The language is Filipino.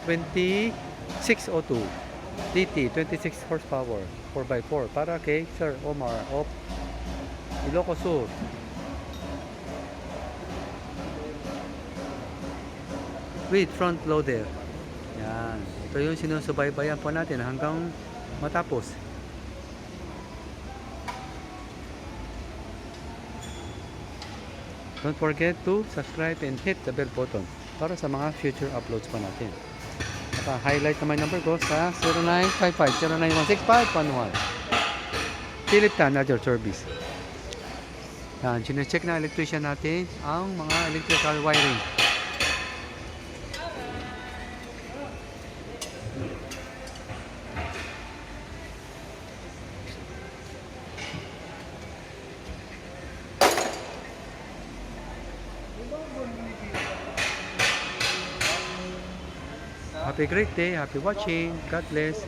L2602-DT, 26 horsepower, 4x4. Para kay Sir Omar of Ilocos Sur. With front loader. Yan. Ito yung sinusubaybayan po natin hanggang matapos. Don't forget to subscribe and hit the bell button para sa mga future uploads pa natin. Naka-highlight naman number ko sa 0955-0916-511. Philipfarmtractors at your service. Yan, sinecheck na electrician natin ang mga electrical wiring. Happy great day, happy watching, God bless.